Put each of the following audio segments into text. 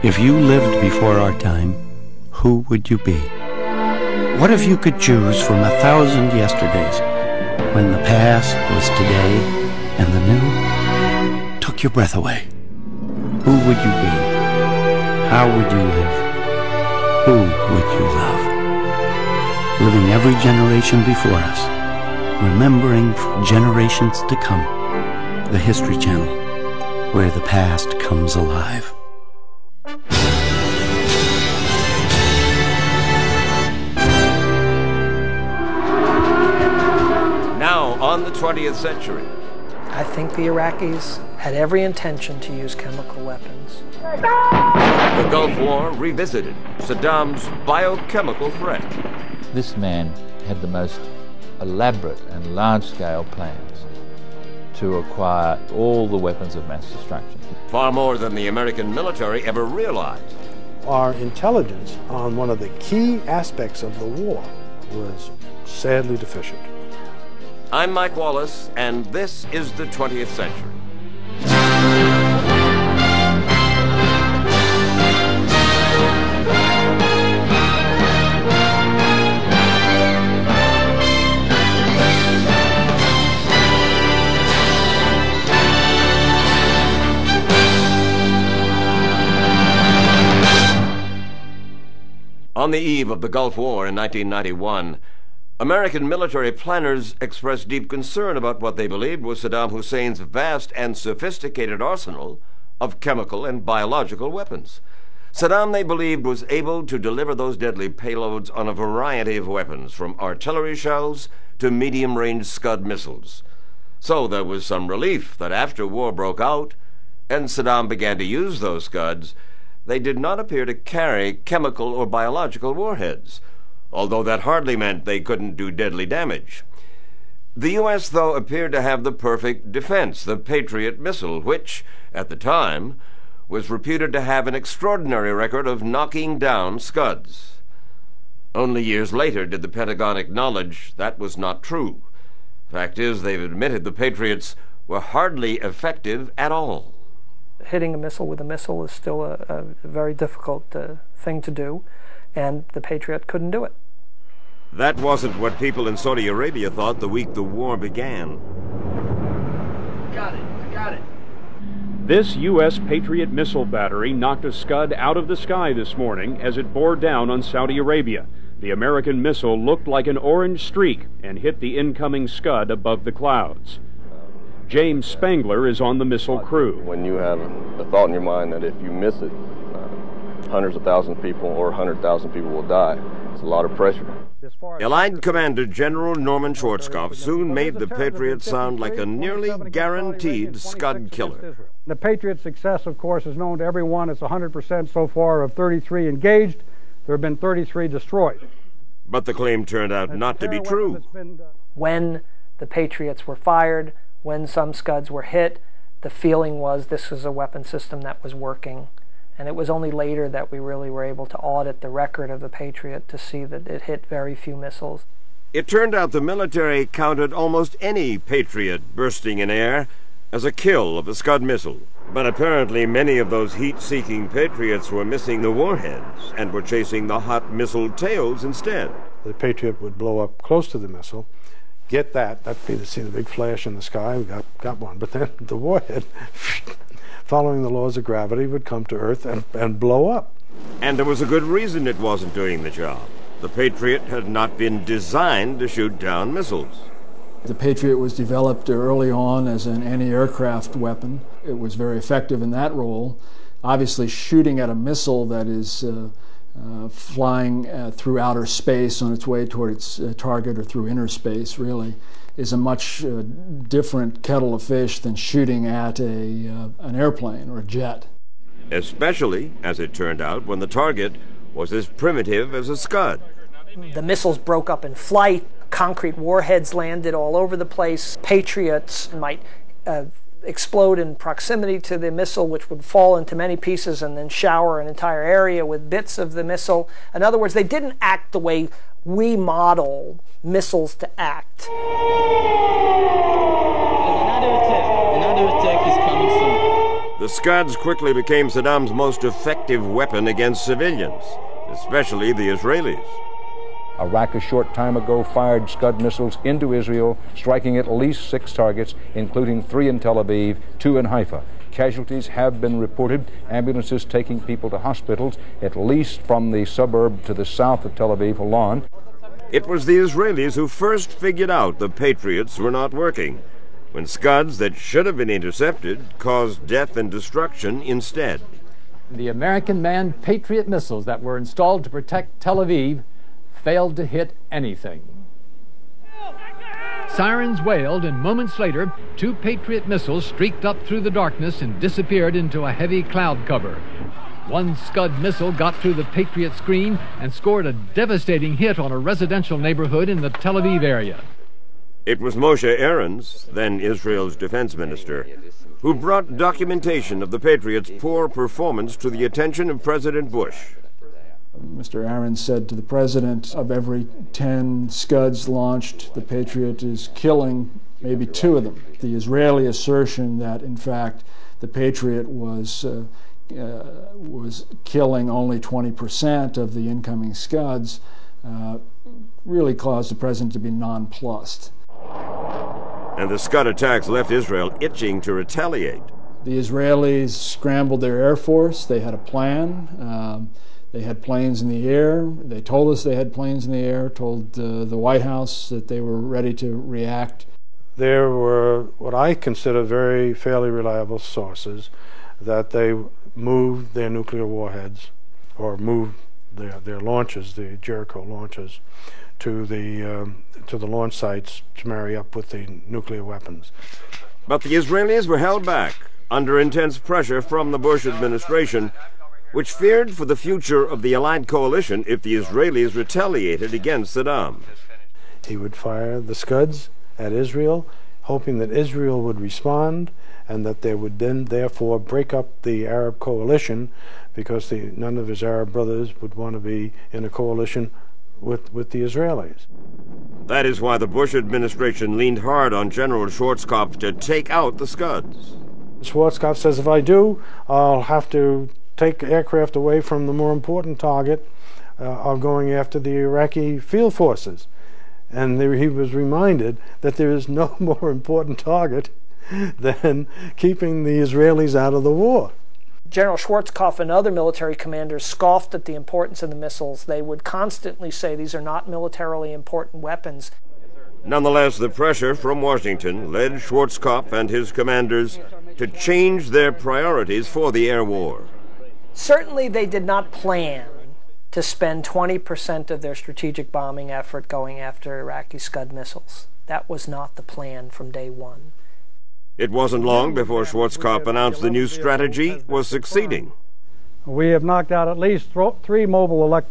If you lived before our time, who would you be? What if you could choose from 1,000 yesterdays, when the past was today and the new took your breath away? Who would you be? How would you live? Who would you love? Living every generation before us, remembering for generations to come, the History Channel, where the past comes alive. Now, on the 20th century. I think the Iraqis had every intention to use chemical weapons. The Gulf War revisited Saddam's biochemical threat. This man had the most elaborate and large-scale plans to acquire all the weapons of mass destruction. Far more than the American military ever realized. Our intelligence on one of the key aspects of the war was sadly deficient. I'm Mike Wallace, and this is the 20th Century. On the eve of the Gulf War in 1991, American military planners expressed deep concern about what they believed was Saddam Hussein's vast and sophisticated arsenal of chemical and biological weapons. Saddam, they believed, was able to deliver those deadly payloads on a variety of weapons, from artillery shells to medium-range Scud missiles. So there was some relief that after war broke out and Saddam began to use those Scuds, they did not appear to carry chemical or biological warheads, although that hardly meant they couldn't do deadly damage. The U.S., though, appeared to have the perfect defense, the Patriot missile, which, at the time, was reputed to have an extraordinary record of knocking down Scuds. Only years later did the Pentagon acknowledge that was not true. Fact is, they've admitted the Patriots were hardly effective at all. Hitting a missile with a missile is still a very difficult thing to do, and the Patriot couldn't do it. That wasn't what people in Saudi Arabia thought the week the war began. Got it. I got it. This U.S. Patriot missile battery knocked a Scud out of the sky this morning as it bore down on Saudi Arabia. The American missile looked like an orange streak and hit the incoming Scud above the clouds. James Spangler is on the missile crew. When you have the thought in your mind that if you miss it, hundreds of thousands of people or 100,000 people will die, it's a lot of pressure. Allied Commander General Norman Schwarzkopf soon made the Patriot sound like a nearly guaranteed Scud killer. The Patriot success, of course, is known to everyone. It's 100% so far of 33 engaged. There have been 33 destroyed. But the claim turned out not to be true. When the Patriots were fired, when some Scuds were hit, the feeling was this was a weapon system that was working. And it was only later that we really were able to audit the record of the Patriot to see that it hit very few missiles. It turned out the military counted almost any Patriot bursting in air as a kill of a Scud missile. But apparently many of those heat-seeking Patriots were missing the warheads and were chasing the hot missile tails instead. The Patriot would blow up close to the missile, get that'd be to see the big flash in the sky, we got one, but then the warhead, following the laws of gravity, would come to Earth and blow up. And there was a good reason it wasn't doing the job. The Patriot had not been designed to shoot down missiles. The Patriot was developed early on as an anti-aircraft weapon. It was very effective in that role. Obviously, shooting at a missile that is flying through outer space on its way toward its target, or through inner space, really, is a much different kettle of fish than shooting at an airplane or a jet. Especially, as it turned out, when the target was as primitive as a Scud. The missiles broke up in flight. Concrete warheads landed all over the place. Patriots might explode in proximity to the missile, which would fall into many pieces and then shower an entire area with bits of the missile. In other words, they didn't act the way we model missiles to act. Another attack is coming soon. The Scuds quickly became Saddam's most effective weapon against civilians, especially the Israelis. Iraq a short time ago fired Scud missiles into Israel, striking at least 6 targets, including 3 in Tel Aviv, 2 in Haifa. Casualties have been reported, ambulances taking people to hospitals, at least from the suburb to the south of Tel Aviv, Holon. It was the Israelis who first figured out the Patriots were not working, when Scuds that should have been intercepted caused death and destruction instead. The American manned Patriot missiles that were installed to protect Tel Aviv failed to hit anything. Sirens wailed, and moments later, 2 Patriot missiles streaked up through the darkness and disappeared into a heavy cloud cover. One Scud missile got through the Patriot screen and scored a devastating hit on a residential neighborhood in the Tel Aviv area. It was Moshe Aarons, then Israel's defense minister, who brought documentation of the Patriots' poor performance to the attention of President Bush. Mr. Aarons said to the president, of every 10 Scuds launched, the Patriot is killing maybe 2 of them. The Israeli assertion that, in fact, the Patriot was killing only 20% of the incoming Scuds really caused the president to be nonplussed. And the Scud attacks left Israel itching to retaliate. The Israelis scrambled their air force. They had a plan. They had planes in the air. They told us they had planes in the air, told the White House that they were ready to react. There were what I consider very fairly reliable sources that they moved their nuclear warheads, or moved their launches, the Jericho launches, to the launch sites to marry up with the nuclear weapons. But the Israelis were held back under intense pressure from the Bush administration, which feared for the future of the Allied coalition if the Israelis retaliated against Saddam. He would fire the Scuds at Israel, hoping that Israel would respond and that they would then therefore break up the Arab coalition, because none of his Arab brothers would want to be in a coalition with the Israelis. That is why the Bush administration leaned hard on General Schwarzkopf to take out the Scuds. Schwarzkopf says, if I do, I'll have to take aircraft away from the more important target of going after the Iraqi field forces. And he was reminded that there is no more important target than keeping the Israelis out of the war. General Schwarzkopf and other military commanders scoffed at the importance of the missiles. They would constantly say these are not militarily important weapons. Nonetheless, the pressure from Washington led Schwarzkopf and his commanders to change their priorities for the air war. Certainly they did not plan to spend 20% of their strategic bombing effort going after Iraqi Scud missiles. That was not the plan from day one. It wasn't long before Schwarzkopf announced the new strategy was succeeding. We have knocked out at least 3 mobile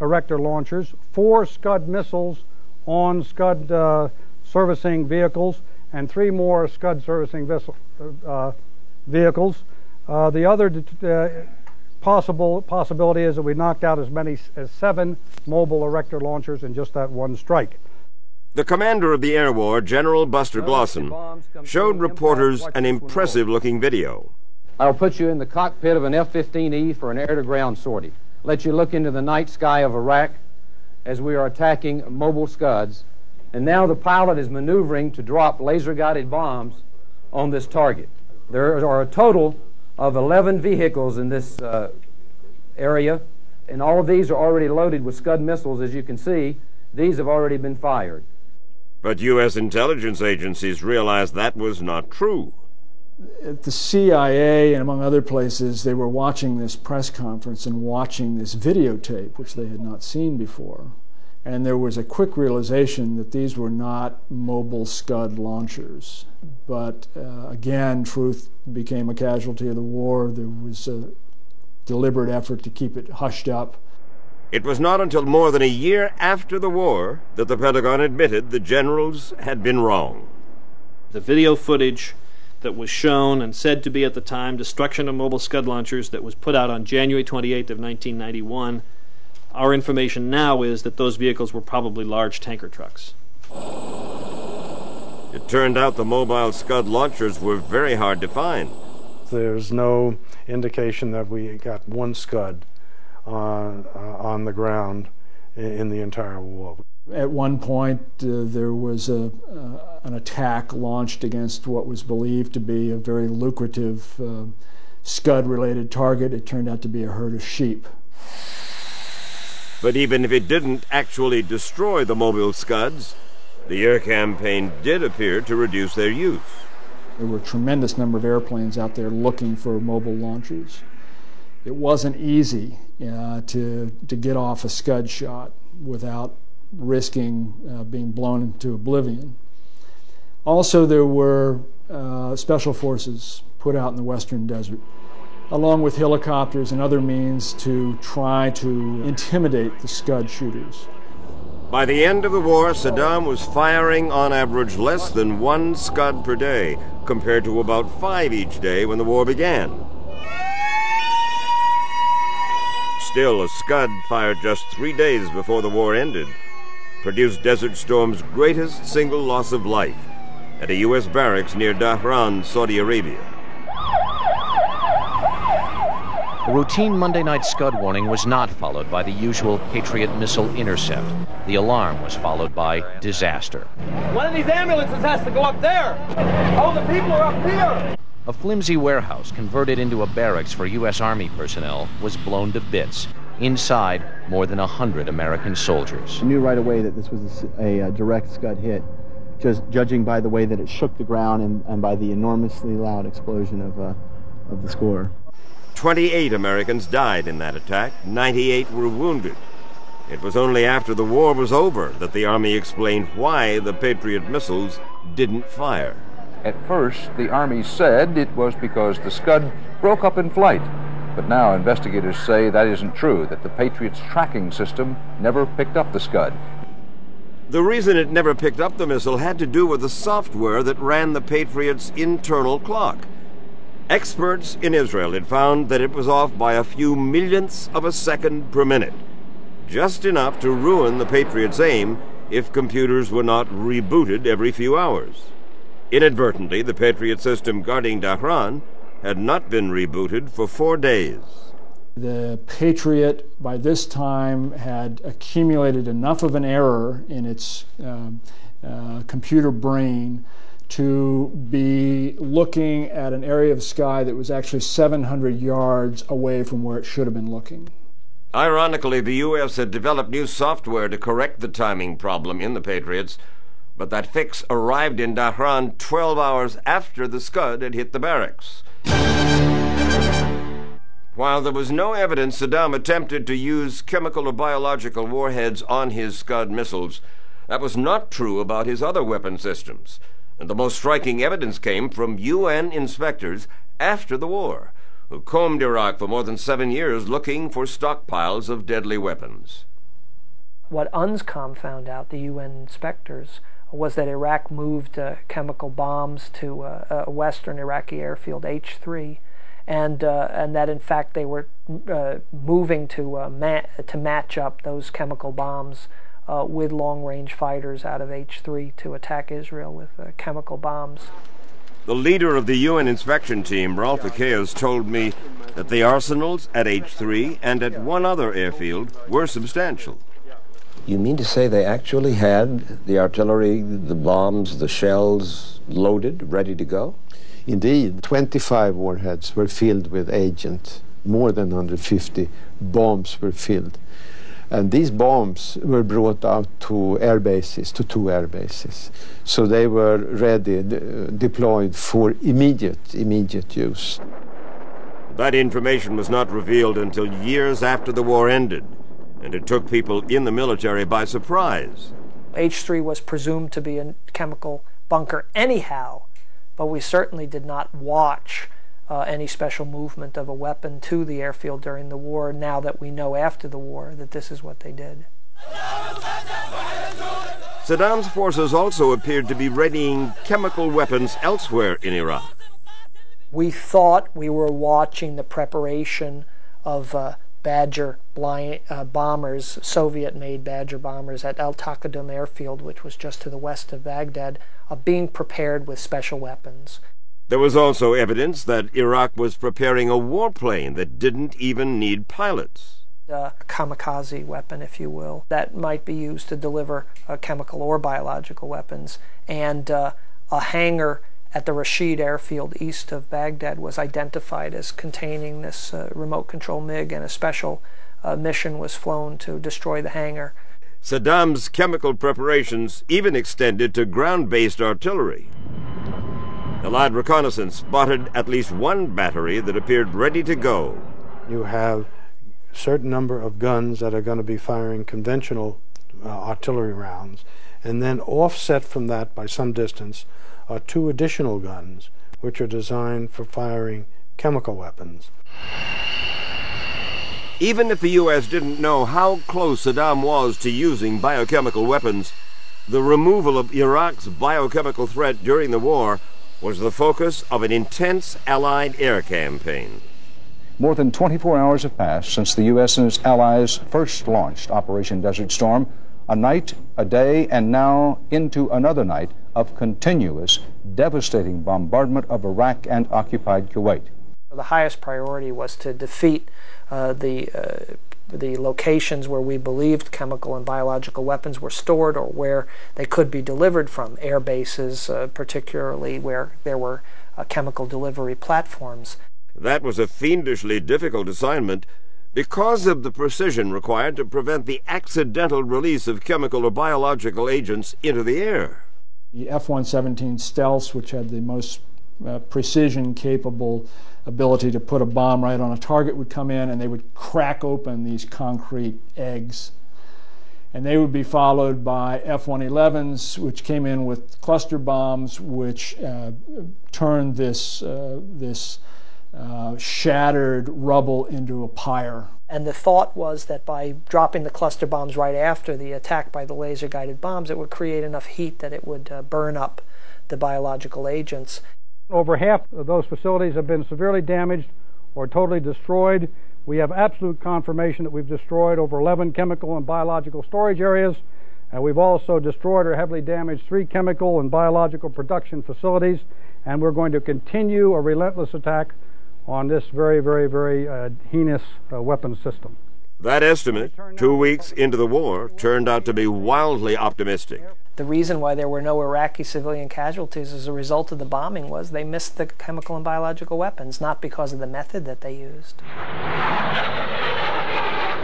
Erector launchers, 4 Scud missiles on Scud servicing vehicles, and 3 more Scud servicing vehicles. The other possibility is that we knocked out as many as 7 mobile Erector launchers in just that one strike. The commander of the air war, General Buster Glosson, showed reporters an impressive-looking video. I'll put you in the cockpit of an F-15E for an air-to-ground sortie. Let you look into the night sky of Iraq as we are attacking mobile Scuds. And now the pilot is maneuvering to drop laser-guided bombs on this target. There are a total of 11 vehicles in this area, and all of these are already loaded with Scud missiles. As you can see, these have already been fired. But U.S. intelligence agencies realized that was not true. At the CIA and among other places, they were watching this press conference and watching this videotape, which they had not seen before. And there was a quick realization that these were not mobile Scud launchers. But again, truth became a casualty of the war. There was a deliberate effort to keep it hushed up. It was not until more than a year after the war that the Pentagon admitted the generals had been wrong. The video footage that was shown and said to be at the time destruction of mobile Scud launchers that was put out on January 28th of 1991, our information now is that those vehicles were probably large tanker trucks. It turned out the mobile Scud launchers were very hard to find. There's no indication that we got one Scud on the ground in the entire war. At one point, there was an attack launched against what was believed to be a very lucrative Scud-related target. It turned out to be a herd of sheep. But even if it didn't actually destroy the mobile Scuds, the air campaign did appear to reduce their use. There were a tremendous number of airplanes out there looking for mobile launchers. It wasn't easy to get off a Scud shot without risking being blown into oblivion. Also, there were special forces put out in the western desert, along with helicopters and other means to try to intimidate the Scud shooters. By the end of the war, Saddam was firing on average less than 1 Scud per day, compared to about 5 each day when the war began. Still, a Scud fired just 3 days before the war ended produced Desert Storm's greatest single loss of life at a U.S. barracks near Dhahran, Saudi Arabia. A routine Monday night Scud warning was not followed by the usual Patriot missile intercept. The alarm was followed by disaster. One of these ambulances has to go up there. All the people are up here. A flimsy warehouse converted into a barracks for U.S. Army personnel was blown to bits. Inside, more than 100 American soldiers. I knew right away that this was a direct Scud hit, just judging by the way that it shook the ground and by the enormously loud explosion of the score. 28 Americans died in that attack. 98 were wounded. It was only after the war was over that the Army explained why the Patriot missiles didn't fire. At first, the Army said it was because the Scud broke up in flight. But now investigators say that isn't true, that the Patriot's tracking system never picked up the Scud. The reason it never picked up the missile had to do with the software that ran the Patriot's internal clock. Experts in Israel had found that it was off by a few millionths of a second per minute, just enough to ruin the Patriot's aim if computers were not rebooted every few hours. Inadvertently, the Patriot system guarding Dhahran had not been rebooted for 4 days. The Patriot, by this time, had accumulated enough of an error in its computer brain to be looking at an area of sky that was actually 700 yards away from where it should have been looking. Ironically, the U.S. had developed new software to correct the timing problem in the Patriots, but that fix arrived in Dhahran 12 hours after the Scud had hit the barracks. While there was no evidence Saddam attempted to use chemical or biological warheads on his Scud missiles, that was not true about his other weapon systems. And the most striking evidence came from UN inspectors after the war, who combed Iraq for more than 7 years looking for stockpiles of deadly weapons. What UNSCOM found out, the UN inspectors, was that Iraq moved chemical bombs to a western Iraqi airfield, H3, and that in fact they were moving to match up those chemical bombs with long-range fighters out of H3 to attack Israel with chemical bombs. The leader of the UN inspection team, Ralph Akeas, told me that the arsenals at H3 and at one other airfield were substantial. You mean to say they actually had the artillery, the bombs, the shells loaded, ready to go? Indeed, 25 warheads were filled with agent. More than 150 bombs were filled. And these bombs were brought out to air bases, to 2 air bases. So they were ready, deployed for immediate use. That information was not revealed until years after the war ended, and it took people in the military by surprise. H3 was presumed to be a chemical bunker anyhow, but we certainly did not watch any special movement of a weapon to the airfield during the war, now that we know after the war that this is what they did. Saddam's forces also appeared to be readying chemical weapons elsewhere in Iraq. We thought we were watching the preparation of Badger bombers, Soviet-made Badger bombers at Al Taqadum airfield, which was just to the west of Baghdad, being prepared with special weapons. There was also evidence that Iraq was preparing a warplane that didn't even need pilots. A kamikaze weapon, if you will, that might be used to deliver chemical or biological weapons. And a hangar at the Rashid airfield east of Baghdad was identified as containing this remote control MiG, and a special mission was flown to destroy the hangar. Saddam's chemical preparations even extended to ground-based artillery. Allied reconnaissance spotted at least one battery that appeared ready to go. You have a certain number of guns that are going to be firing conventional artillery rounds, and then offset from that by some distance are two additional guns which are designed for firing chemical weapons. Even if the U.S. didn't know how close Saddam was to using biochemical weapons, the removal of Iraq's biochemical threat during the war was the focus of an intense Allied air campaign. More than 24 hours have passed since the U.S. and its allies first launched Operation Desert Storm. A night, a day, and now into another night of continuous, devastating bombardment of Iraq and occupied Kuwait. The highest priority was to defeat the locations where we believed chemical and biological weapons were stored, or where they could be delivered from, air bases, particularly where there were chemical delivery platforms. That was a fiendishly difficult assignment because of the precision required to prevent the accidental release of chemical or biological agents into the air. The F-117 Stealths, which had the most precision-capable ability to put a bomb right on a target, would come in and they would crack open these concrete eggs. And they would be followed by F-111s, which came in with cluster bombs, which turned this shattered rubble into a pyre. And the thought was that by dropping the cluster bombs right after the attack by the laser-guided bombs, it would create enough heat that it would burn up the biological agents. Over half of those facilities have been severely damaged or totally destroyed. We have absolute confirmation that we've destroyed over 11 chemical and biological storage areas, and we've also destroyed or heavily damaged 3 chemical and biological production facilities, and we're going to continue a relentless attack on this very, very, very heinous weapons system. That estimate, 2 weeks into the war, turned out to be wildly optimistic. The reason why there were no Iraqi civilian casualties as a result of the bombing was they missed the chemical and biological weapons, not because of the method that they used.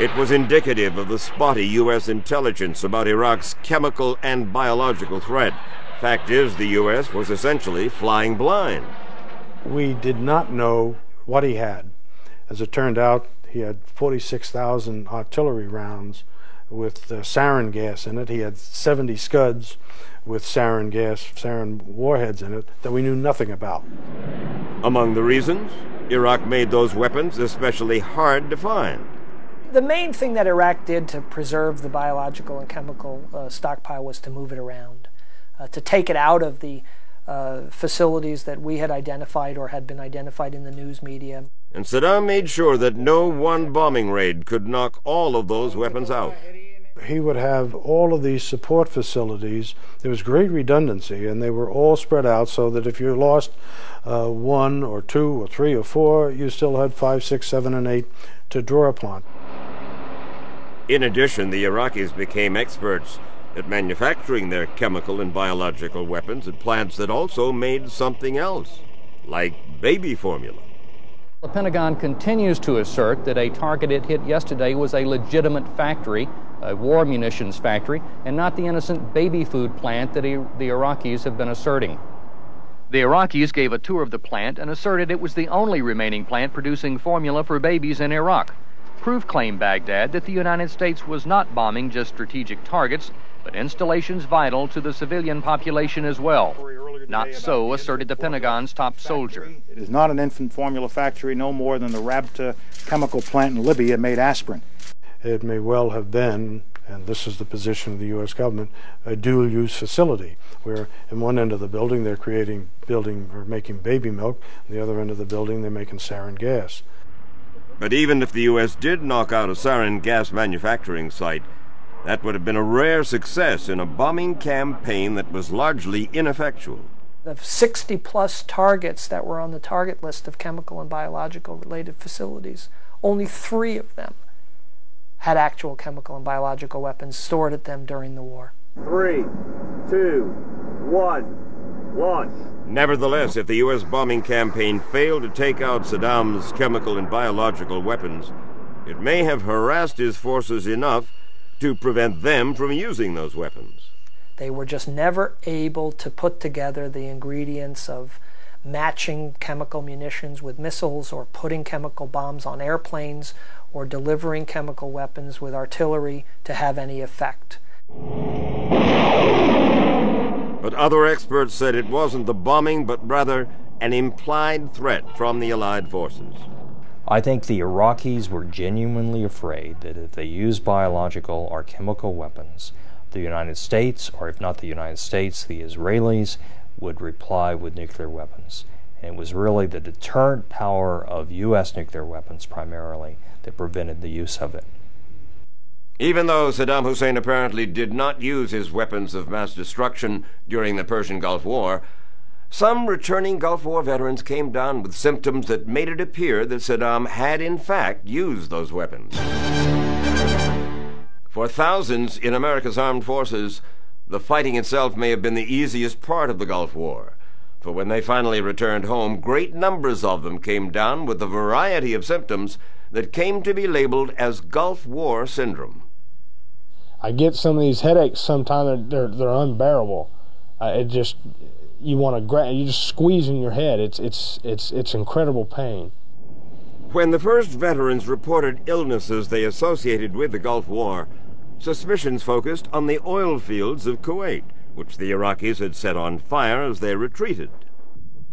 It was indicative of the spotty U.S. intelligence about Iraq's chemical and biological threat. Fact is, the U.S. was essentially flying blind. We did not know what he had. As it turned out, he had 46,000 artillery rounds with sarin gas in it. He had 70 Scuds with sarin gas, sarin warheads in it that we knew nothing about. Among the reasons, Iraq made those weapons especially hard to find. The main thing that Iraq did to preserve the biological and chemical stockpile was to move it around, to take it out of the facilities that we had identified or had been identified in the news media. And Saddam made sure that no one bombing raid could knock all of those weapons out. He would have all of these support facilities. There was great redundancy, and they were all spread out so that if you lost 1 or 2 or 3 or 4, you still had 5, 6, 7, and 8 to draw upon. In addition, the Iraqis became experts at manufacturing their chemical and biological weapons at plants that also made something else, like baby formula. The Pentagon continues to assert that a target it hit yesterday was a legitimate factory, a war munitions factory, and not the innocent baby food plant that the Iraqis have been asserting. The Iraqis gave a tour of the plant and asserted it was the only remaining plant producing formula for babies in Iraq. Proof claimed Baghdad that the United States was not bombing just strategic targets, but installations vital to the civilian population as well. Not so, asserted the Pentagon's top soldier. It is not an infant formula factory, no more than the Rabta chemical plant in Libya made aspirin. It may well have been, and this is the position of the U.S. government, a dual-use facility, where in one end of the building they're making baby milk, and the other end of the building they're making sarin gas. But even if the U.S. did knock out a sarin gas manufacturing site, that would have been a rare success in a bombing campaign that was largely ineffectual. Of 60-plus targets that were on the target list of chemical and biological related facilities, only 3 of them had actual chemical and biological weapons stored at them during the war. 3, 2, 1, launch. Nevertheless, if the U.S. bombing campaign failed to take out Saddam's chemical and biological weapons, it may have harassed his forces enough to prevent them from using those weapons. They were just never able to put together the ingredients of matching chemical munitions with missiles, or putting chemical bombs on airplanes, or delivering chemical weapons with artillery to have any effect. But other experts said it wasn't the bombing, but rather an implied threat from the Allied forces. I think the Iraqis were genuinely afraid that if they used biological or chemical weapons, the United States, or if not the United States, the Israelis, would reply with nuclear weapons. And it was really the deterrent power of U.S. nuclear weapons primarily that prevented the use of it. Even though Saddam Hussein apparently did not use his weapons of mass destruction during the Persian Gulf War, some returning Gulf War veterans came down with symptoms that made it appear that Saddam had in fact used those weapons. For thousands in America's armed forces, the fighting itself may have been the easiest part of the Gulf War. For when they finally returned home, great numbers of them came down with a variety of symptoms that came to be labeled as Gulf War syndrome. I get some of these headaches sometimes, they're unbearable. You're just squeezing your head. It's incredible pain. When the first veterans reported illnesses they associated with the Gulf War, suspicions focused on the oil fields of Kuwait, which the Iraqis had set on fire as they retreated.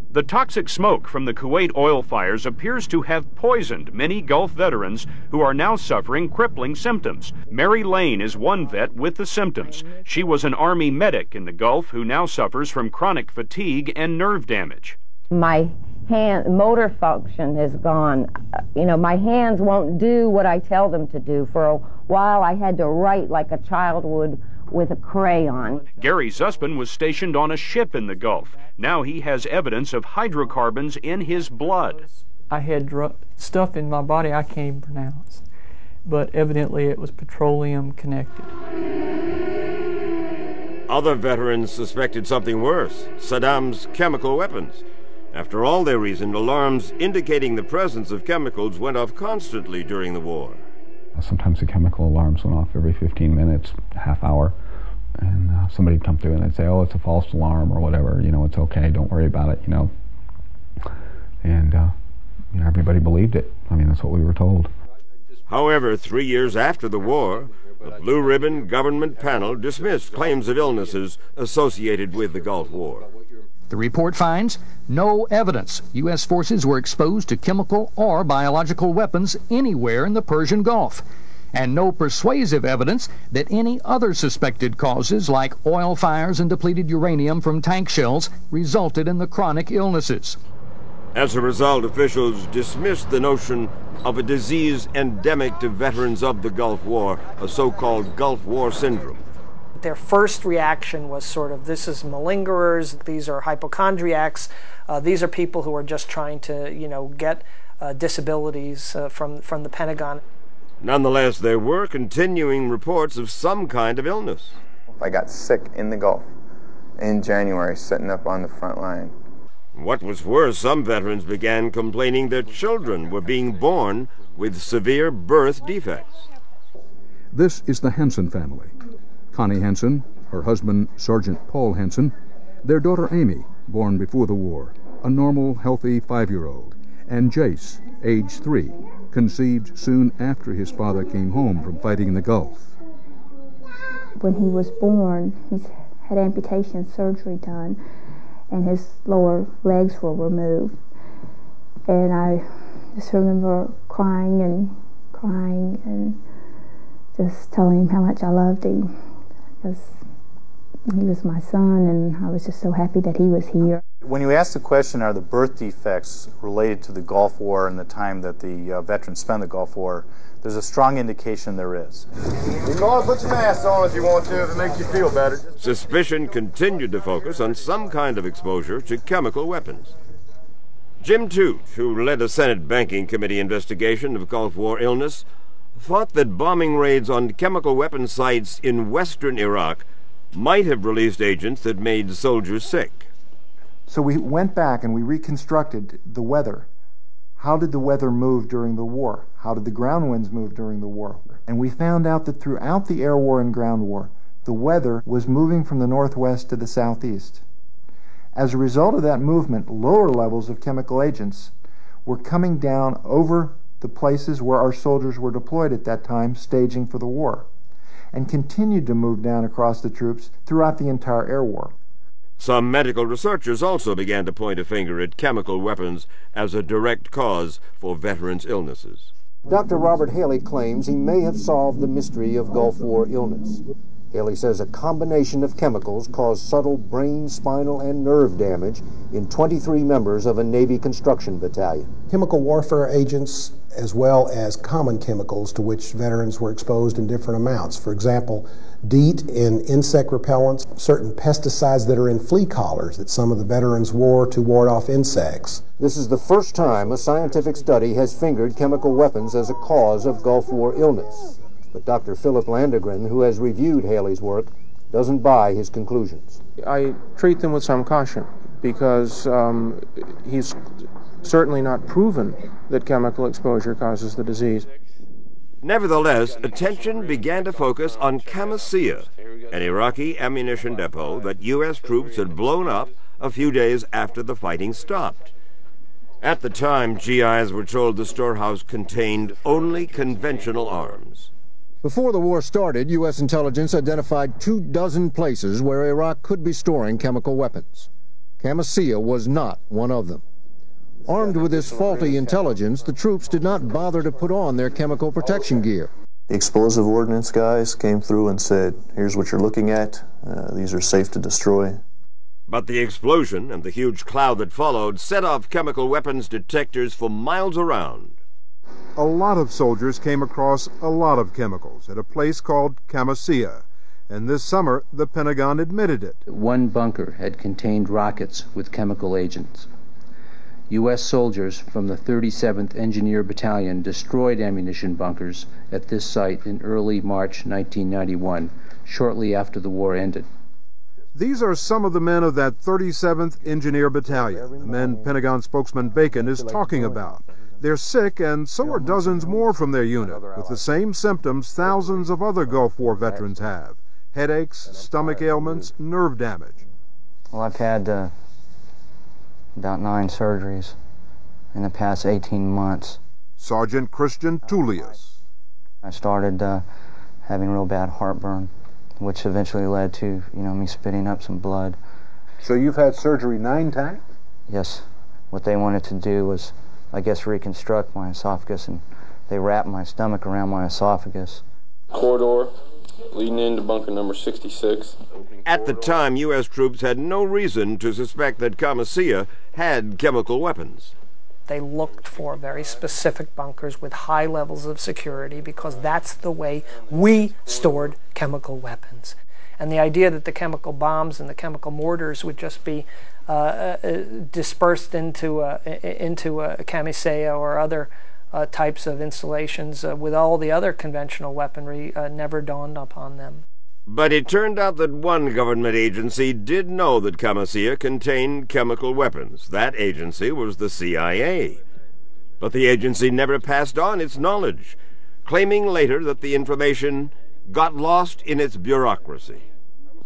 The toxic smoke from the Kuwait oil fires appears to have poisoned many Gulf veterans who are now suffering crippling symptoms. Mary Lane is one vet with the symptoms. She was an Army medic in the Gulf who now suffers from chronic fatigue and nerve damage. My motor function is gone. My hands won't do what I tell them to do. For a while I had to write like a child would with a crayon. Gary Zussman was stationed on a ship in the Gulf. Now he has evidence of hydrocarbons in his blood. I had stuff in my body I can't even pronounce, but evidently it was petroleum connected. Other veterans suspected something worse, Saddam's chemical weapons. After all, they reasoned alarms indicating the presence of chemicals went off constantly during the war. Sometimes the chemical alarms went off every 15 minutes, half hour, and somebody would come through and they'd say, oh, it's a false alarm or whatever, it's okay, don't worry about it, And everybody believed it. That's what we were told. However, 3 years after the war, the Blue Ribbon government panel dismissed claims of illnesses associated with the Gulf War. The report finds no evidence U.S. forces were exposed to chemical or biological weapons anywhere in the Persian Gulf, and no persuasive evidence that any other suspected causes like oil fires and depleted uranium from tank shells resulted in the chronic illnesses. As a result, officials dismissed the notion of a disease endemic to veterans of the Gulf War, a so-called Gulf War syndrome. Their first reaction was sort of, this is malingerers, these are hypochondriacs, these are people who are just trying to, get disabilities from the Pentagon. Nonetheless, there were continuing reports of some kind of illness. I got sick in the Gulf in January, sitting up on the front line. What was worse, some veterans began complaining their children were being born with severe birth defects. This is the Hansen family. Connie Hansen, her husband, Sergeant Paul Hansen, their daughter Amy, born before the war, a normal, healthy 5-year-old, and Jace, age 3, conceived soon after his father came home from fighting in the Gulf. When he was born, he had amputation surgery done, and his lower legs were removed. And I just remember crying and just telling him how much I loved him, because he was my son, and I was just so happy that he was here. When you ask the question, are the birth defects related to the Gulf War and the time that the veterans spent the Gulf War, there's a strong indication there is. You can always put your mask on if you want to, if it makes you feel better. Suspicion continued to focus on some kind of exposure to chemical weapons. Jim Toote, who led a Senate Banking Committee investigation of Gulf War illness, thought that bombing raids on chemical weapon sites in western Iraq might have released agents that made soldiers sick. So we went back and we reconstructed the weather. How did the weather move during the war? How did the ground winds move during the war? And we found out that throughout the air war and ground war, the weather was moving from the northwest to the southeast. As a result of that movement, lower levels of chemical agents were coming down over the places where our soldiers were deployed at that time, staging for the war, and continued to move down across the troops throughout the entire air war. Some medical researchers also began to point a finger at chemical weapons as a direct cause for veterans' illnesses. Dr. Robert Haley claims he may have solved the mystery of Gulf War illness. Haley says a combination of chemicals caused subtle brain, spinal, and nerve damage in 23 members of a Navy construction battalion. Chemical warfare agents, as well as common chemicals to which veterans were exposed in different amounts. For example, DEET in insect repellents, certain pesticides that are in flea collars that some of the veterans wore to ward off insects. This is the first time a scientific study has fingered chemical weapons as a cause of Gulf War illness. But Dr. Philip Landegren, who has reviewed Haley's work, doesn't buy his conclusions. I treat them with some caution because he's certainly not proven that chemical exposure causes the disease. Nevertheless, attention began to focus on Qamishiyeh, an Iraqi ammunition depot that U.S. troops had blown up a few days after the fighting stopped. At the time, GIs were told the storehouse contained only conventional arms. Before the war started, U.S. intelligence identified 24 places where Iraq could be storing chemical weapons. Qamishiyeh was not one of them. Armed with this faulty intelligence, the troops did not bother to put on their chemical protection gear. The explosive ordnance guys came through and said, here's what you're looking at. These are safe to destroy. But the explosion and the huge cloud that followed set off chemical weapons detectors for miles around. A lot of soldiers came across a lot of chemicals at a place called Qamishiyeh, and this summer the Pentagon admitted it. One bunker had contained rockets with chemical agents. U.S. soldiers from the 37th Engineer Battalion destroyed ammunition bunkers at this site in early March 1991, shortly after the war ended. These are some of the men of that 37th Engineer Battalion, the men Pentagon spokesman Bacon is talking about. They're sick, and so are dozens more from their unit, with the same symptoms thousands of other Gulf War veterans have: headaches, stomach ailments, nerve damage. Well, I've had about 9 surgeries in the past 18 months. Sergeant Christian Tullius. I started having real bad heartburn, which eventually led to, me spitting up some blood. So you've had surgery 9 times? Yes. What they wanted to do was, I guess, reconstruct my esophagus, and they wrapped my stomach around my esophagus. Corridor leading into bunker number 66. At the time, U.S. troops had no reason to suspect that Qamishiyeh had chemical weapons. They looked for very specific bunkers with high levels of security because that's the way we stored chemical weapons. And the idea that the chemical bombs and the chemical mortars would just be dispersed into Qamishiyeh or other types of installations with all the other conventional weaponry never dawned upon them. But it turned out that one government agency did know that Qamishiyeh contained chemical weapons. That agency was the CIA. But the agency never passed on its knowledge, claiming later that the information got lost in its bureaucracy.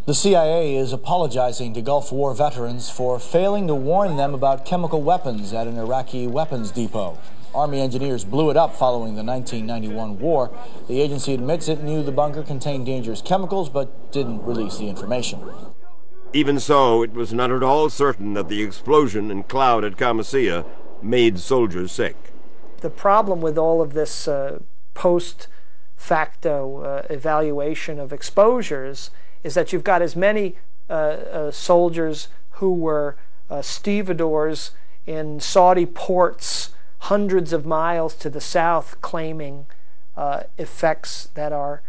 The CIA is apologizing to Gulf War veterans for failing to warn them about chemical weapons at an Iraqi weapons depot. Army engineers blew it up following the 1991 war. The agency admits it knew the bunker contained dangerous chemicals, but didn't release the information. Even so, it was not at all certain that the explosion and cloud at Qamishiyeh made soldiers sick. The problem with all of this post facto evaluation of exposures is that you've got as many soldiers who were stevedores in Saudi ports hundreds of miles to the south claiming effects that are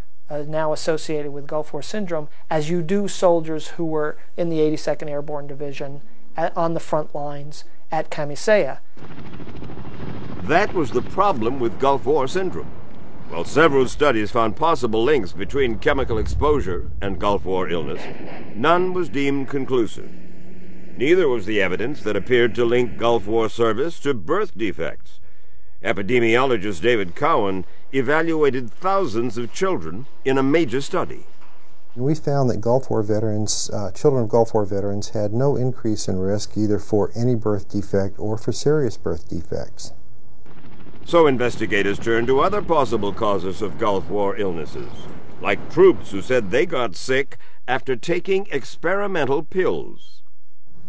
now associated with Gulf War syndrome, as you do soldiers who were in the 82nd Airborne Division on the front lines at Camisea. That was the problem with Gulf War syndrome. While several studies found possible links between chemical exposure and Gulf War illness, none was deemed conclusive. Neither was the evidence that appeared to link Gulf War service to birth defects. Epidemiologist David Cowan evaluated thousands of children in a major study. We found that Gulf War veterans, children of Gulf War veterans, had no increase in risk either for any birth defect or for serious birth defects. So investigators turned to other possible causes of Gulf War illnesses, like troops who said they got sick after taking experimental pills.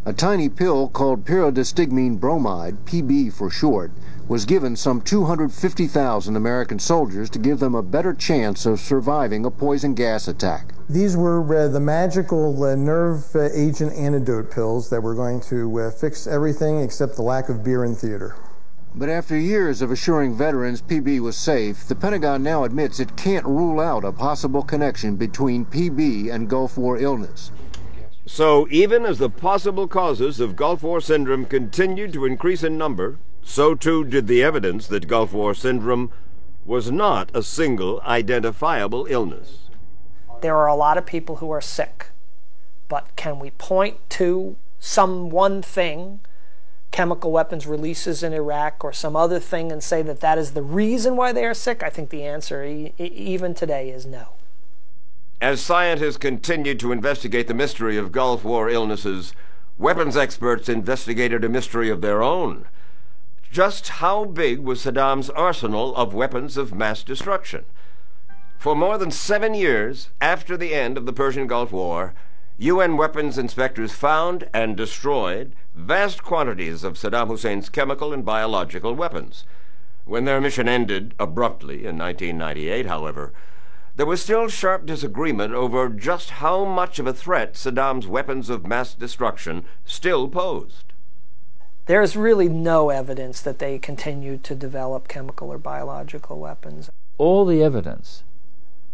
A tiny pill called pyridostigmine bromide, PB for short, was given some 250,000 American soldiers to give them a better chance of surviving a poison gas attack. These were the magical nerve agent antidote pills that were going to fix everything except the lack of beer in theater. But after years of assuring veterans PB was safe, the Pentagon now admits it can't rule out a possible connection between PB and Gulf War illness. So even as the possible causes of Gulf War syndrome continued to increase in number, so too did the evidence that Gulf War syndrome was not a single identifiable illness. There are a lot of people who are sick, but can we point to some one thing, chemical weapons releases in Iraq or some other thing, and say that that is the reason why they are sick? I think the answer even today is no. As scientists continued to investigate the mystery of Gulf War illnesses, weapons experts investigated a mystery of their own. Just how big was Saddam's arsenal of weapons of mass destruction? For more than 7 years after the end of the Persian Gulf War, UN weapons inspectors found and destroyed vast quantities of Saddam Hussein's chemical and biological weapons. When their mission ended abruptly in 1998, however, there was still sharp disagreement over just how much of a threat Saddam's weapons of mass destruction still posed. There's really no evidence that they continued to develop chemical or biological weapons. All the evidence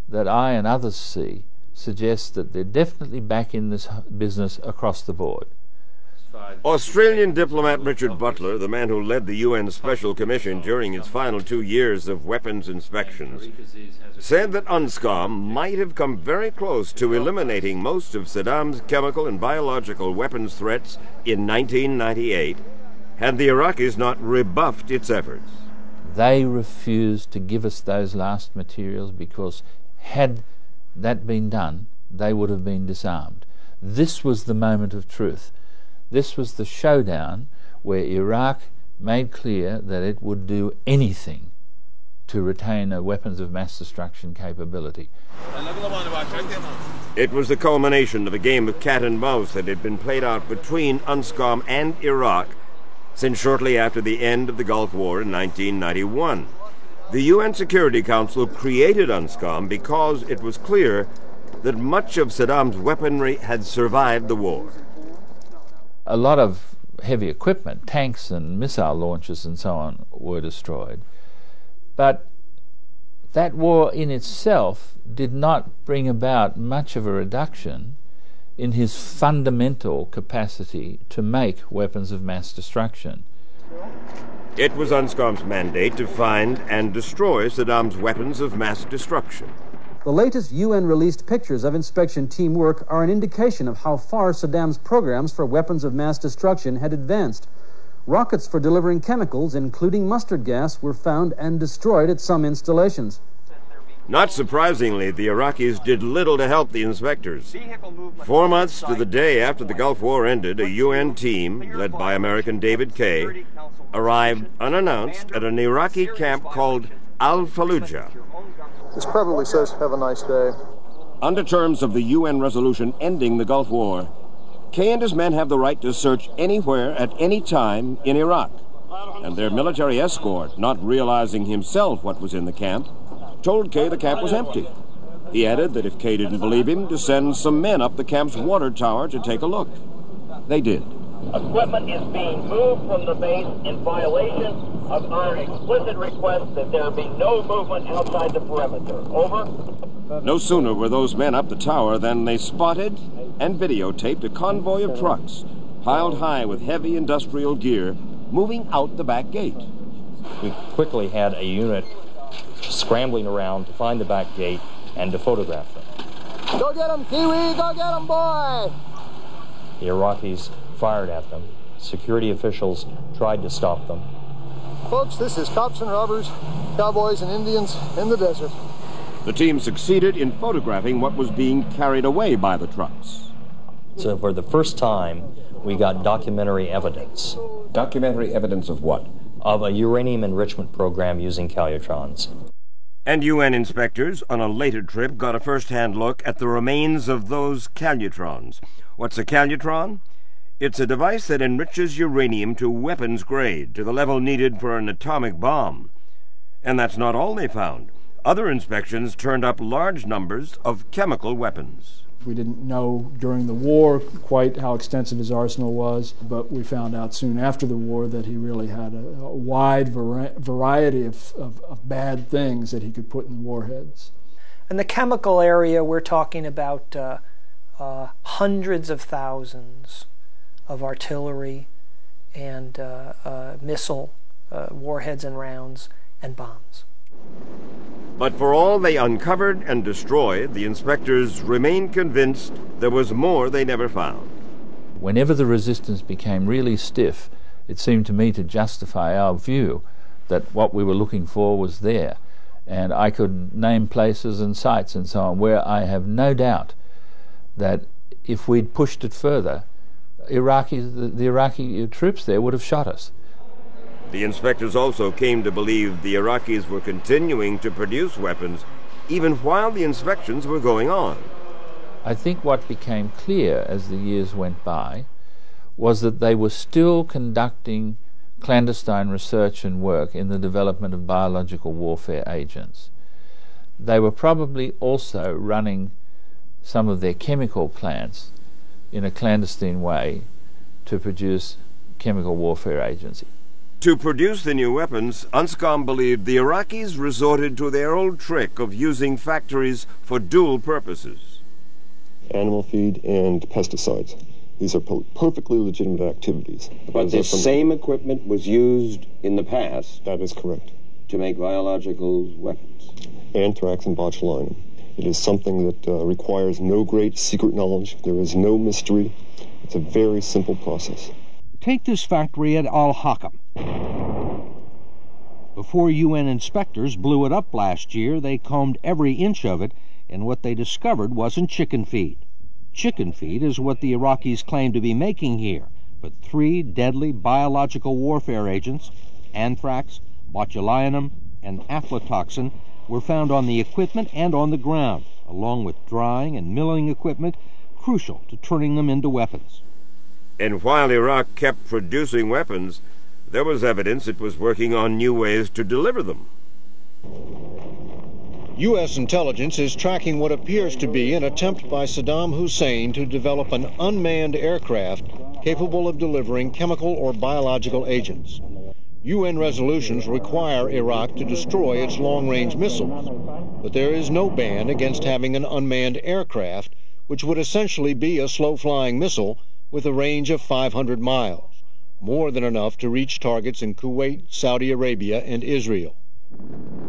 that I and others see suggests that they're definitely back in this business across the board. Australian diplomat Richard Butler, the man who led the UN Special Commission during its final 2 years of weapons inspections, said that UNSCOM might have come very close to eliminating most of Saddam's chemical and biological weapons threats in 1998 had the Iraqis not rebuffed its efforts. They refused to give us those last materials because had that been done, they would have been disarmed. This was the moment of truth. This was the showdown where Iraq made clear that it would do anything to retain a weapons of mass destruction capability. It was the culmination of a game of cat and mouse that had been played out between UNSCOM and Iraq since shortly after the end of the Gulf War in 1991. The UN Security Council created UNSCOM because it was clear that much of Saddam's weaponry had survived the war. A lot of heavy equipment, tanks and missile launchers and so on, were destroyed. But that war in itself did not bring about much of a reduction in his fundamental capacity to make weapons of mass destruction. It was UNSCOM's mandate to find and destroy Saddam's weapons of mass destruction. The latest UN-released pictures of inspection team work are an indication of how far Saddam's programs for weapons of mass destruction had advanced. Rockets for delivering chemicals, including mustard gas, were found and destroyed at some installations. Not surprisingly, the Iraqis did little to help the inspectors. 4 months to the day after the Gulf War ended, a UN team, led by American David Kaye, arrived unannounced at an Iraqi camp called Al-Fallujah. This probably says, "Have a nice day." Under terms of the UN resolution ending the Gulf War, Kaye and his men have the right to search anywhere at any time in Iraq. And their military escort, not realizing himself what was in the camp, told Kaye the camp was empty. He added that if Kaye didn't believe him, to send some men up the camp's water tower to take a look. They did. Equipment is being moved from the base in violation of our explicit request that there be no movement outside the perimeter. Over. No sooner were those men up the tower than they spotted and videotaped a convoy of trucks piled high with heavy industrial gear moving out the back gate. We quickly had a unit scrambling around to find the back gate and to photograph them. Go get him, Kiwi! Go get him, boy! The Iraqis fired at them. Security officials tried to stop them. Folks, this is cops and robbers, cowboys and Indians in the desert. The team succeeded in photographing what was being carried away by the trucks. So for the first time, we got documentary evidence. Documentary evidence of what? Of a uranium enrichment program using calutrons. And UN inspectors on a later trip got a first-hand look at the remains of those calutrons. What's a calutron? It's a device that enriches uranium to weapons grade, to the level needed for an atomic bomb. And that's not all they found. Other inspections turned up large numbers of chemical weapons. We didn't know during the war quite how extensive his arsenal was, but we found out soon after the war that he really had a wide variety of bad things that he could put in warheads. In the chemical area, we're talking about hundreds of thousands of artillery and missile warheads and rounds and bombs. But for all they uncovered and destroyed, the inspectors remained convinced there was more they never found. Whenever the resistance became really stiff, it seemed to me to justify our view that what we were looking for was there. And I could name places and sites and so on where I have no doubt that if we'd pushed it further, the Iraqi troops there would have shot us. The inspectors also came to believe the Iraqis were continuing to produce weapons even while the inspections were going on. I think what became clear as the years went by was that they were still conducting clandestine research and work in the development of biological warfare agents. They were probably also running some of their chemical plants in a clandestine way to produce chemical warfare agents. To produce the new weapons, Anscombe believed the Iraqis resorted to their old trick of using factories for dual purposes. Animal feed and pesticides. These are perfectly legitimate activities. But this same equipment was used in the past. That is correct. To make biological weapons. Anthrax and botulinum. It is something that requires no great secret knowledge. There is no mystery. It's a very simple process. Take this factory at Al-Hakam. Before UN inspectors blew it up last year, they combed every inch of it, and what they discovered wasn't chicken feed. Chicken feed is what the Iraqis claim to be making here, but 3 deadly biological warfare agents, anthrax, botulinum, and aflatoxin, were found on the equipment and on the ground, along with drying and milling equipment crucial to turning them into weapons. And while Iraq kept producing weapons, there was evidence it was working on new ways to deliver them. U.S. intelligence is tracking what appears to be an attempt by Saddam Hussein to develop an unmanned aircraft capable of delivering chemical or biological agents. UN resolutions require Iraq to destroy its long-range missiles, but there is no ban against having an unmanned aircraft, which would essentially be a slow-flying missile with a range of 500 miles, more than enough to reach targets in Kuwait, Saudi Arabia, and Israel.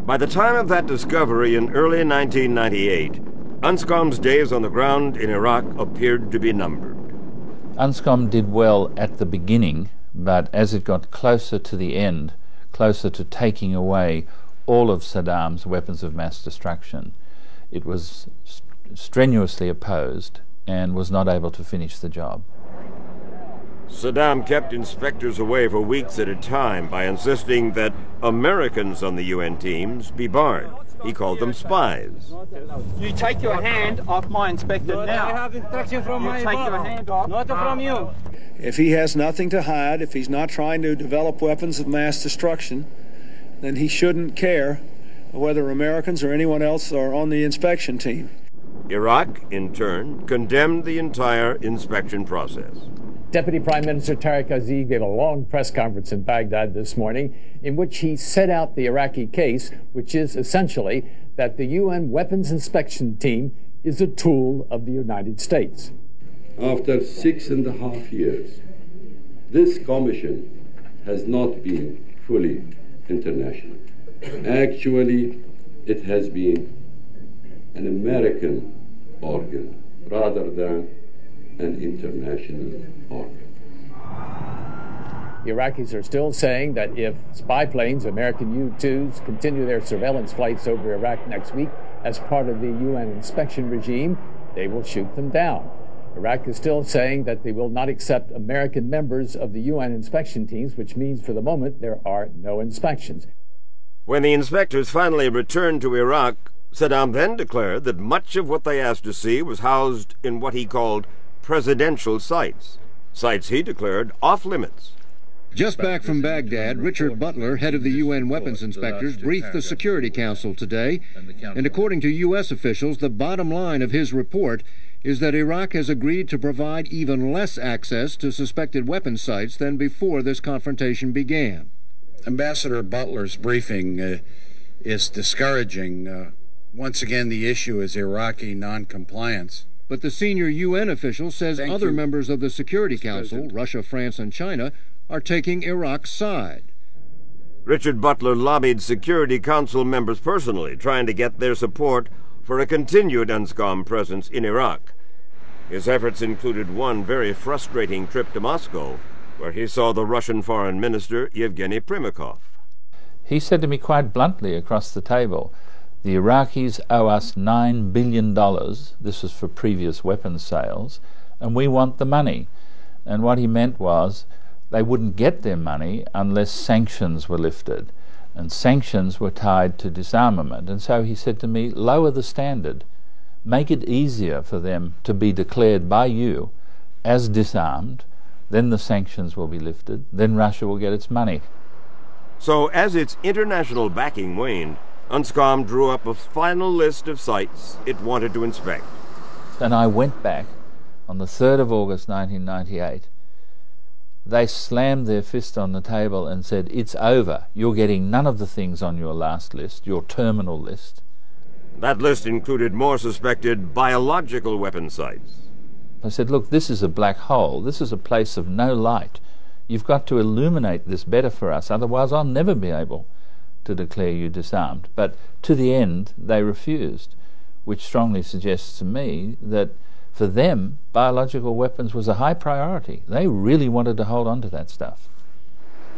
By the time of that discovery in early 1998, Anscombe's days on the ground in Iraq appeared to be numbered. Anscombe did well at the beginning, but as it got closer to the end, closer to taking away all of Saddam's weapons of mass destruction, it was strenuously opposed and was not able to finish the job. Saddam kept inspectors away for weeks at a time by insisting that Americans on the UN teams be barred. He called them spies. You take your hand off my inspector now. I have instruction from my boss. Take your hand off. Not from you. If he has nothing to hide, if he's not trying to develop weapons of mass destruction, then he shouldn't care whether Americans or anyone else are on the inspection team. Iraq, in turn, condemned the entire inspection process. Deputy Prime Minister Tariq Aziz gave a long press conference in Baghdad this morning in which he set out the Iraqi case, which is essentially that the UN weapons inspection team is a tool of the United States. After 6.5 years, this commission has not been fully international. Actually, it has been an American organ rather than an international organ. The Iraqis are still saying that if spy planes, American U-2s, continue their surveillance flights over Iraq next week as part of the UN inspection regime, they will shoot them down. Iraq is still saying that they will not accept American members of the UN inspection teams, which means for the moment there are no inspections. When the inspectors finally returned to Iraq, Saddam then declared that much of what they asked to see was housed in what he called presidential sites. Sites he declared off-limits. Just back from Baghdad, Richard Butler, head of the UN weapons inspectors, briefed the Security Council today. And according to U.S. officials, the bottom line of his report is that Iraq has agreed to provide even less access to suspected weapons sites than before this confrontation began. Ambassador Butler's briefing is discouraging. Once again, the issue is Iraqi non-compliance. But the senior UN official says other members of the Security Council, Russia, France, and China, are taking Iraq's side. Richard Butler lobbied Security Council members personally, trying to get their support for a continued UNSCOM presence in Iraq. His efforts included one very frustrating trip to Moscow, where he saw the Russian Foreign Minister, Yevgeny Primakov. He said to me quite bluntly across the table, the Iraqis owe us $9 billion, this was for previous weapons sales, and we want the money. And what he meant was they wouldn't get their money unless sanctions were lifted, and sanctions were tied to disarmament. And so he said to me, lower the standard, make it easier for them to be declared by you as disarmed, then the sanctions will be lifted, then Russia will get its money. So as its international backing waned, UNSCOM drew up a final list of sites it wanted to inspect. And I went back on the 3rd of August 1998. They slammed their fist on the table and said, it's over. You're getting none of the things on your last list, your terminal list. That list included more suspected biological weapon sites. I said, look, this is a black hole. This is a place of no light. You've got to illuminate this better for us, otherwise I'll never be able to declare you disarmed. But to the end, they refused, which strongly suggests to me that for them, biological weapons was a high priority. They really wanted to hold on to that stuff.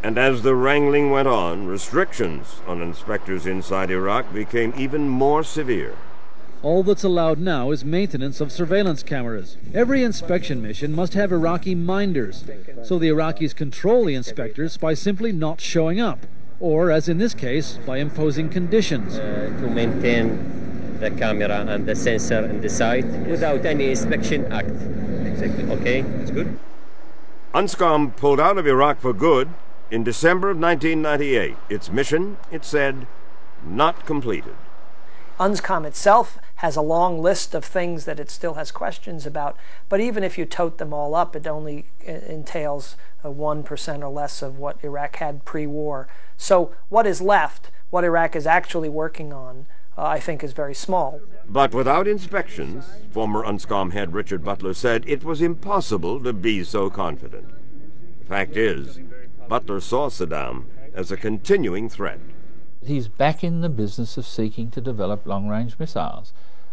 And as the wrangling went on, restrictions on inspectors inside Iraq became even more severe. All that's allowed now is maintenance of surveillance cameras. Every inspection mission must have Iraqi minders, so the Iraqis control the inspectors by simply not showing up, or, as in this case, by imposing conditions. To maintain the camera and the sensor in the site without any inspection act. Exactly. Okay? That's good. UNSCOM pulled out of Iraq for good in December of 1998. Its mission, it said, not completed. UNSCOM itself has a long list of things that it still has questions about, but even if you tote them all up, it only entails 1% or less of what Iraq had pre-war. So what is left, what Iraq is actually working on, I think is very small. But without inspections, former UNSCOM head Richard Butler said it was impossible to be so confident. The fact is, Butler saw Saddam as a continuing threat. He's back in the business of seeking to develop long-range missiles.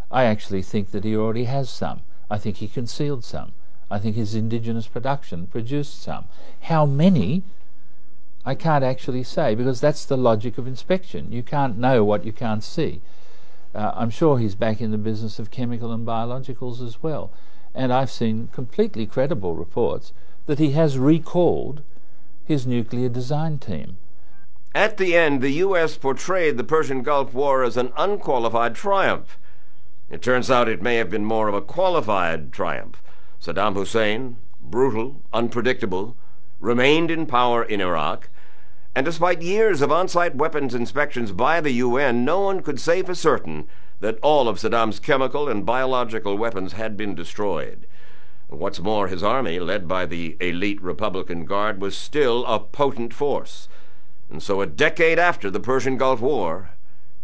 I actually think that he already has some. I think he concealed some. I think his indigenous production produced some. How many, I can't actually say, because that's the logic of inspection. You can't know what you can't see. I'm sure he's back in the business of chemical and biologicals as well. And I've seen completely credible reports that he has recalled his nuclear design team. At the end, the U.S. portrayed the Persian Gulf War as an unqualified triumph. It turns out it may have been more of a qualified triumph. Saddam Hussein, brutal, unpredictable, remained in power in Iraq, and despite years of on-site weapons inspections by the UN, no one could say for certain that all of Saddam's chemical and biological weapons had been destroyed. What's more, his army, led by the elite Republican Guard, was still a potent force. And so a decade after the Persian Gulf War,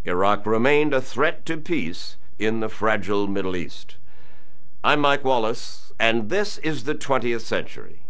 Iraq remained a threat to peace in the fragile Middle East. I'm Mike Wallace, and this is the 20th Century.